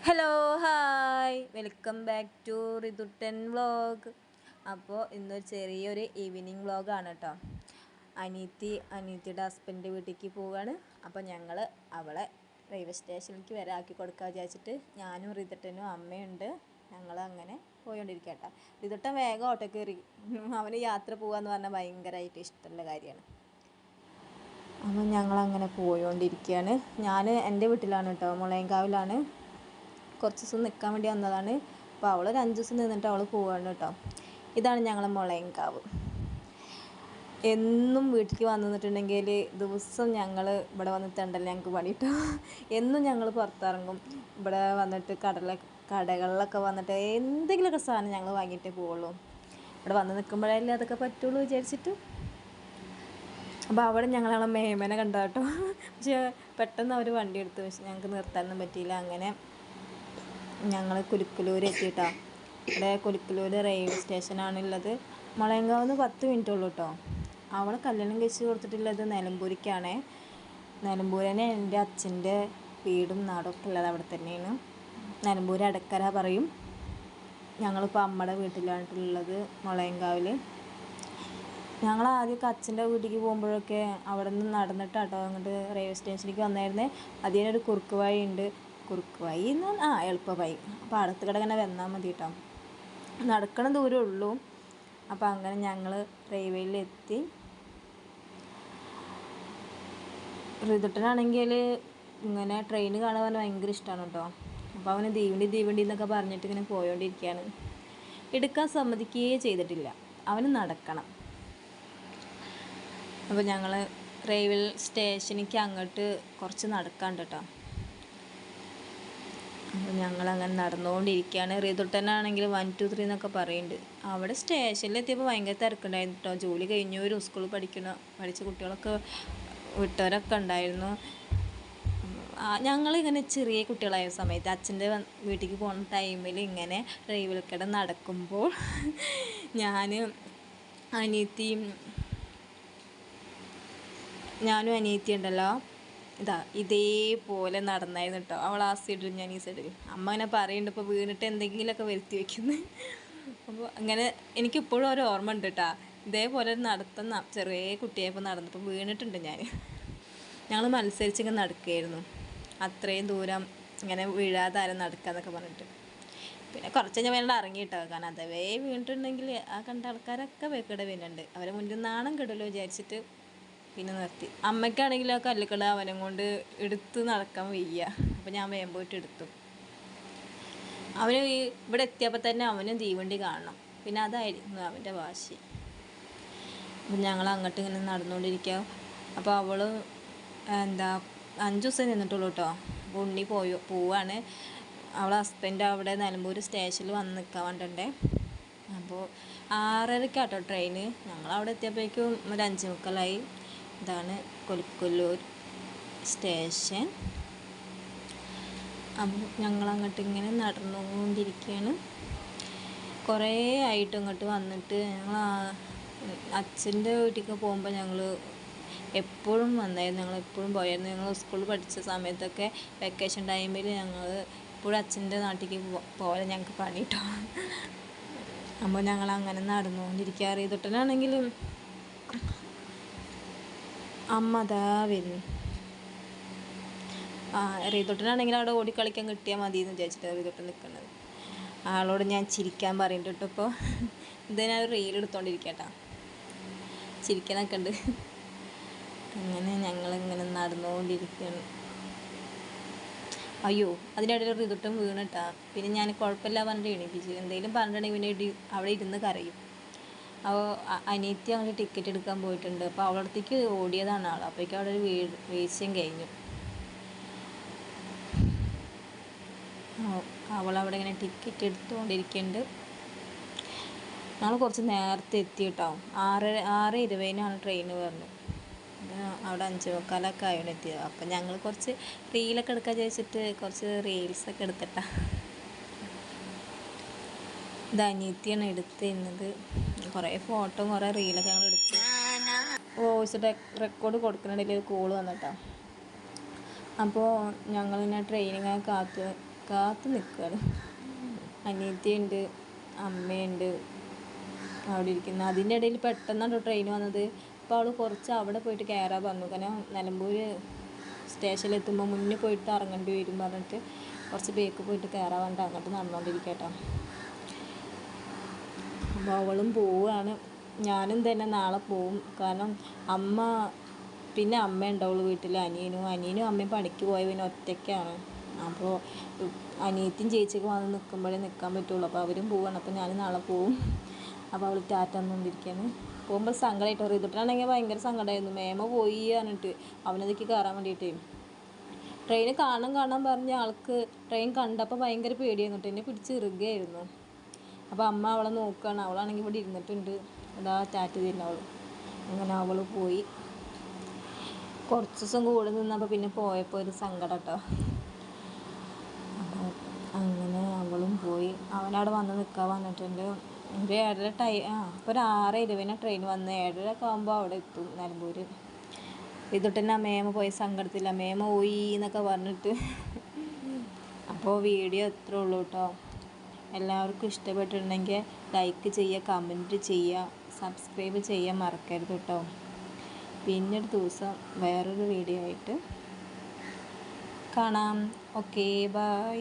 Hello hi welcome back to Rithuttan vlog. അപ്പോൾ ഇന്നൊരു ചെറിയൊരു ഈവനിങ് വ്ളോഗാണ് കേട്ടോ. അനീത്തിയുടെ ഹസ്ബൻഡിൻ്റെ വീട്ടിലേക്ക് പോവുകയാണ്. അപ്പോൾ ഞങ്ങൾ അവളെ റെയിൽവേ സ്റ്റേഷനിലേക്ക് വരെ ആക്കി കൊടുക്കാൻ വിചാരിച്ചിട്ട് ഞാനും റിതുട്ടനും അമ്മയുണ്ട്. ഞങ്ങൾ അങ്ങനെ പോയിക്കൊണ്ടിരിക്കുക കേട്ടോ. റിതുട്ടൻ വേഗം ഓട്ടോ കയറി. അവന് യാത്ര പോകാമെന്ന് പറഞ്ഞാൽ ഭയങ്കരമായിട്ട് ഇഷ്ടമുള്ള കാര്യമാണ്. അപ്പോൾ ഞങ്ങളങ്ങനെ പോയോണ്ടിരിക്കുകയാണ്. ഞാൻ എൻ്റെ വീട്ടിലാണ് കേട്ടോ, മുളയങ്കാവിലാണ്. കുറച്ച് ദിവസം നിൽക്കാൻ വേണ്ടി വന്നതാണ്. അപ്പോൾ അവൾ ഒരു 5 ദിവസം നിന്നിട്ട് അവൾ പോവാണ് കേട്ടോ. ഇതാണ് ഞങ്ങളെ മുളയങ്കാവ്. എന്നും വീട്ടിലേക്ക് വന്നിട്ടുണ്ടെങ്കിൽ ദിവസം ഞങ്ങൾ ഇവിടെ വന്നിട്ടുണ്ടല്ലോ ഞങ്ങൾക്ക് പണി കേട്ടോ. എന്നും ഞങ്ങൾ പുറത്തിറങ്ങും. ഇവിടെ വന്നിട്ട് കടകളിലൊക്കെ വന്നിട്ട് എന്തെങ്കിലുമൊക്കെ സാധനം ഞങ്ങൾ വാങ്ങിയിട്ടേ പോവുള്ളൂ. ഇവിടെ വന്ന് നിൽക്കുമ്പോഴല്ലേ അതൊക്കെ പറ്റുള്ളൂ വിചാരിച്ചിട്ട്. അപ്പോൾ അവിടെ ഞങ്ങളെ മേമനെ കണ്ട കേട്ടോ. പക്ഷേ പെട്ടെന്ന് അവർ വണ്ടി എടുത്തു. പക്ഷെ ഞങ്ങൾക്ക് നിർത്താനൊന്നും പറ്റിയില്ല. അങ്ങനെ ഞങ്ങൾ കുലുക്കലൂർ എത്തിയിട്ടാണ്. ഇവിടെ കുലുക്കലൂർ റെയിൽവേ സ്റ്റേഷനാണുള്ളത്. മുളയങ്കാവിൽ 10 മിനിറ്റ് ഉള്ളൂ കേട്ടോ. അവളെ കല്യാണം കഴിച്ച് കൊടുത്തിട്ടുള്ളത് നിലമ്പൂരിക്കാണ്. നിലമ്പൂർ തന്നെ എൻ്റെ അച്ഛൻ്റെ വീടും നാടൊക്കെ ഉള്ളത് അവിടെ തന്നെയാണ്. നിലമ്പൂർ അടക്കര പറയും. ഞങ്ങളിപ്പോൾ അമ്മയുടെ വീട്ടിലായിട്ടുള്ളത് മുളയങ്കാവിൽ. ഞങ്ങൾ ആദ്യമൊക്കെ അച്ഛൻ്റെ വീട്ടിലേക്ക് പോകുമ്പോഴൊക്കെ അവിടെ നിന്ന് നടന്നിട്ടാട്ടോ അങ്ങോട്ട് റെയിൽവേ സ്റ്റേഷനിലേക്ക് വന്നായിരുന്നേ. അതിനൊരു കുറുക്ക് വഴി ഉണ്ട്. കുറുക്ക് വഴി എളുപ്പ വഴി. അപ്പോൾ അടുത്ത് കൂടെ ഇങ്ങനെ വന്നാൽ മതി കേട്ടോ. നടക്കണ ദൂരമേ ഉള്ളൂ. അപ്പോൾ അങ്ങനെ ഞങ്ങൾ റെയിൽവേയിലെത്തി. റിതുട്ടനാണെങ്കിൽ ഇങ്ങനെ ട്രെയിൻ കാണാൻ ഭയങ്കര ഇഷ്ടമാണ് കേട്ടോ. അപ്പോൾ അവന് തീവണ്ടി എന്നൊക്കെ പറഞ്ഞിട്ട് ഇങ്ങനെ പോയോണ്ടിരിക്കുകയാണ്. എടുക്കാൻ സമ്മതിക്കുകയേ ചെയ്തിട്ടില്ല. അവന് നടക്കണം. അപ്പോൾ ഞങ്ങൾ റെയിൽവേ സ്റ്റേഷനിലേക്ക് അങ്ങോട്ട് കുറച്ച് നടക്കാണ്ട് കേട്ടോ. അപ്പോൾ ഞങ്ങളങ്ങനെ നടന്നുകൊണ്ടിരിക്കുകയാണ്. റിതുട്ടനാണെങ്കിൽ 1 2 3 എന്നൊക്കെ പറയുന്നുണ്ട്. അവിടെ സ്റ്റേഷനിലെത്തിയപ്പോൾ ഭയങ്കര തിരക്കുണ്ടായിരുന്നു കേട്ടോ. ജോലി കഴിഞ്ഞവരും സ്കൂളിൽ പഠിച്ച കുട്ടികളൊക്കെ വിട്ടവരൊക്കെ ഉണ്ടായിരുന്നു. ഞങ്ങളിങ്ങനെ ചെറിയ കുട്ടികളായ സമയത്ത് അച്ഛൻ്റെ വീട്ടിലേക്ക് പോകുന്ന ടൈമിൽ ഇങ്ങനെ റെയിൽവേക്കട നടക്കുമ്പോൾ ഞാനും അനിയത്തി ഉണ്ടല്ലോ, ഇതേപോലെ നടന്നായിരുന്നു കേട്ടോ. അവൾ ആ സൈഡിൽ ഞാൻ ഈ സൈഡിൽ. അമ്മ അങ്ങനെ പറയുന്നുണ്ട് ഇപ്പോൾ വീണിട്ട് എന്തെങ്കിലുമൊക്കെ വരുത്തി വയ്ക്കുന്നത്. അപ്പോൾ അങ്ങനെ എനിക്കിപ്പോഴും ഒരു ഓർമ്മ ഉണ്ട് കേട്ടോ. ഇതേപോലെ നടത്തുന്ന ചെറിയ കുട്ടിയായപ്പോൾ നടന്നപ്പോൾ വീണിട്ടുണ്ട് ഞാൻ. ഞങ്ങൾ മത്സരിച്ചിങ്ങനെ നടക്കുകയായിരുന്നു. അത്രയും ദൂരം ഇങ്ങനെ വീഴാതെ ആരും നടക്കാന്നൊക്കെ പറഞ്ഞിട്ട്. പിന്നെ കുറച്ച് കഴിഞ്ഞാൽ വേണ്ട ഇറങ്ങി കേട്ടോ. കാരണം അതവേ വീണിട്ടുണ്ടെങ്കിൽ ആ കണ്ട ആൾക്കാരൊക്കെ വേക്കിടെ വീണുണ്ട്. അവരെ മുന്നിൽ നാണം കെടുമല്ലോ വിചാരിച്ചിട്ട് പിന്നെ നിർത്തി. അമ്മയ്ക്കാണെങ്കിൽ ആ കല്ലുക്കട അവനെ കൊണ്ട് എടുത്ത് നടക്കാൻ വയ്യ. അപ്പോൾ ഞാൻ വേഗം പോയിട്ട് എടുത്തു. അവന് ഇവിടെ എത്തിയപ്പോൾ തന്നെ അവനും തീവണ്ടി കാണണം. പിന്നെ അതായിരുന്നു അവൻ്റെ വാശി. അപ്പം ഞങ്ങൾ അങ്ങോട്ട് ഇങ്ങനെ നടന്നുകൊണ്ടിരിക്കുക. അപ്പോൾ അവൾ 5 ദിവസം നിന്നിട്ടുള്ളൂ കേട്ടോ. അപ്പോൾ ഉണ്ണി പോവാണ്. അവളെ ഹസ്ബൻഡ് അവിടെ നിലമ്പൂർ സ്റ്റേഷനിൽ വന്ന് നിൽക്കാൻ വേണ്ടേ. അപ്പോൾ 6:30 ട്രെയിന്. ഞങ്ങളവിടെ എത്തിയപ്പോഴേക്കും ഒരു 5:45. ഇതാണ് കുലുക്കലൂർ സ്റ്റേഷൻ. അപ്പോൾ ഞങ്ങളങ്ങോട്ട് ഇങ്ങനെ നടന്നുകൊണ്ടിരിക്കുകയാണ്. കുറേ ആയിട്ട് ഇങ്ങോട്ട് വന്നിട്ട് ഞങ്ങൾ അച്ഛൻ്റെ വീട്ടിലേക്ക് പോകുമ്പോൾ ഞങ്ങൾ എപ്പോഴും വന്നായിരുന്നു. ഞങ്ങൾ എപ്പോഴും പോയായിരുന്നു. ഞങ്ങൾ സ്കൂളിൽ പഠിച്ച സമയത്തൊക്കെ വെക്കേഷൻ ടൈമിൽ ഞങ്ങൾ എപ്പോഴും അച്ഛൻ്റെ നാട്ടിലേക്ക് പോലെ ഞങ്ങൾക്ക് പണി കിട്ടും. അപ്പോൾ ഞങ്ങളങ്ങനെ നടന്നുകൊണ്ടിരിക്കുക. റിതുട്ടനാണെങ്കിലും അമ്മ അതാ വരുന്നു. റിതുട്ടനാണെങ്കിൽ അവിടെ ഓടിക്കളിക്കാൻ കിട്ടിയാൽ മതി എന്ന് വിചാരിച്ചിട്ട് റിതുട്ടൻ നിൽക്കുന്നത്. ആളോട് ഞാൻ ചിരിക്കാൻ പറയുന്നുണ്ട് കേട്ടോ. ഇപ്പോൾ ഞാൻ റീൽ എടുത്തോണ്ടിരിക്കുക കേട്ടോ. ചിരിക്കാനൊക്കെ ഉണ്ട്. അങ്ങനെ ഞങ്ങളിങ്ങനെ നടന്നുകൊണ്ടിരിക്കുകയാണ്. അയ്യോ, അതിനിടയിൽ റിതുട്ടൻ വീണിട്ടാ. പിന്നെ ഞാൻ കുഴപ്പമില്ല പറഞ്ഞിട്ട് എണീപ്പിച്ചു. എന്തെങ്കിലും പറഞ്ഞിട്ടുണ്ടെങ്കിൽ പിന്നെ അവിടെ ഇരുന്ന് കരയും. അപ്പോൾ അനിയത്തി അങ്ങനെ ടിക്കറ്റ് എടുക്കാൻ പോയിട്ടുണ്ട്. അപ്പോൾ അവളടുത്തേക്ക് ഓടിയതാണ് ആൾ. അപ്പോഴേക്കും അവിടെ ഒരു വീഴ്ചയും കഴിഞ്ഞു. അവളവിടെ ഇങ്ങനെ ടിക്കറ്റ് എടുത്തുകൊണ്ടിരിക്കുന്നുണ്ട്. ഞങ്ങൾ കുറച്ച് നേരത്തെ എത്തി കേട്ടോ. 6:20 ട്രെയിന് പറഞ്ഞത്. അവിടെ 5:45 ആയിരുന്നു എത്തിയത്. അപ്പം ഞങ്ങൾ കുറച്ച് റീലൊക്കെ എടുക്കാൻ വിചാരിച്ചിട്ട് കുറച്ച് റീൽസൊക്കെ എടുത്തിട്ടാ. ഇത് അനിയത്തിയാണ് എടുത്തിരുന്നത്. കുറേ ഫോട്ടോ കുറേ റീലൊക്കെ ഞങ്ങൾ എടുത്തു. വോയിസ് റെക്കോർഡ് കൊടുക്കുന്നുണ്ടെങ്കിൽ ഒരു കോള് വന്നിട്ടോ. അപ്പോൾ ഞങ്ങളിങ്ങനെ ട്രെയിനിങ്ങനെ കാത്ത് നിൽക്കുകയാണ്. അനിയത്തിയുണ്ട്, അമ്മയുണ്ട് അവിടെ ഇരിക്കുന്നത്. അതിൻ്റെ ഇടയിൽ പെട്ടെന്നാണ് ട്രെയിൻ വന്നത്. അപ്പോൾ അവൾ കുറച്ച് അവിടെ പോയിട്ട് കയറാൻ പറഞ്ഞു. കാരണം നിലമ്പൂർ സ്റ്റേഷനിലെത്തുമ്പോൾ മുന്നിൽ പോയിട്ട് ഇറങ്ങേണ്ടി വരും പറഞ്ഞിട്ട് കുറച്ച് ബേക്ക് പോയിട്ട് കയറാൻ പറഞ്ഞിട്ട് അങ്ങോട്ട് നടന്നുകൊണ്ടിരിക്കട്ടോ. അപ്പോൾ അവളും പോവുകയാണ്. ഞാനും തന്നെ നാളെ പോവും. കാരണം പിന്നെ അമ്മ ഉണ്ടാവുള്ളൂ വീട്ടിൽ. അനിയനും അമ്മയും പണിക്ക് പോയ പിന്നെ ഒറ്റയ്ക്കാണ്. അപ്പോൾ അനിയത്തിയും ചേച്ചിയൊക്കെ വന്ന് നിൽക്കുമ്പോഴേ നിൽക്കാൻ പറ്റുള്ളൂ. അപ്പോൾ അവരും പോവുകയാണ്. അപ്പോൾ ഞാൻ നാളെ പോവും. അപ്പോൾ അവൾ ടാറ്റ തന്നുകൊണ്ടിരിക്കുകയാണ്. പോകുമ്പോൾ സങ്കടമായിട്ട് റിതുട്ടാണെങ്കിൽ ഭയങ്കര സങ്കടമായിരുന്നു. മേമ പോയി പറഞ്ഞിട്ട് അവനതൊക്കെ കയറാൻ വേണ്ടിയിട്ട്. ട്രെയിൻ കാണാൻ പറഞ്ഞ ആൾക്ക് ട്രെയിൻ കണ്ടപ്പോൾ ഭയങ്കര പേടിയായിരുന്നു കേട്ടോ. എന്നെ പിടിച്ച് ഇറുകയായിരുന്നു. അപ്പോൾ അമ്മ അവളെ നോക്കുകയാണ്. അവളാണെങ്കിൽ ഇവിടെ ഇരുന്നിട്ടുണ്ട്. അതാ ടാറ്റ തരുന്ന അവൾ. അങ്ങനെ അവൾ പോയി. കുറച്ച് ദിവസം കൂടെ നിന്നപ്പോൾ പിന്നെ പോയപ്പോൾ ഒരു സങ്കടം കേട്ടോ. അപ്പോൾ അങ്ങനെ അവളും പോയി. അവനവിടെ വന്ന് നിൽക്കാൻ വന്നിട്ടുണ്ട്. ഒരു 7:30 അപ്പോൾ ഒരു 6:20 ട്രെയിൻ വന്ന് 7:30 ആകുമ്പോൾ അവിടെ എത്തും നിലമ്പൂർ. ഇതൊട്ടെന്നെ മേമ പോയ സങ്കടത്തില്ല. മേമ പോയി എന്നൊക്കെ പറഞ്ഞിട്ട്. അപ്പോൾ വീഡിയോ എത്ര ഉള്ളൂ കേട്ടോ. എല്ലാവർക്കും ഇഷ്ടപ്പെട്ടിട്ടുണ്ടെങ്കിൽ ലൈക്ക് ചെയ്യുക, കമൻറ്റ് ചെയ്യുക, സബ്സ്ക്രൈബ് ചെയ്യാൻ മറക്കരുത് കേട്ടോ. പിന്നൊരു ദിവസം വേറൊരു വീഡിയോ ആയിട്ട് കാണാം. Okay, by.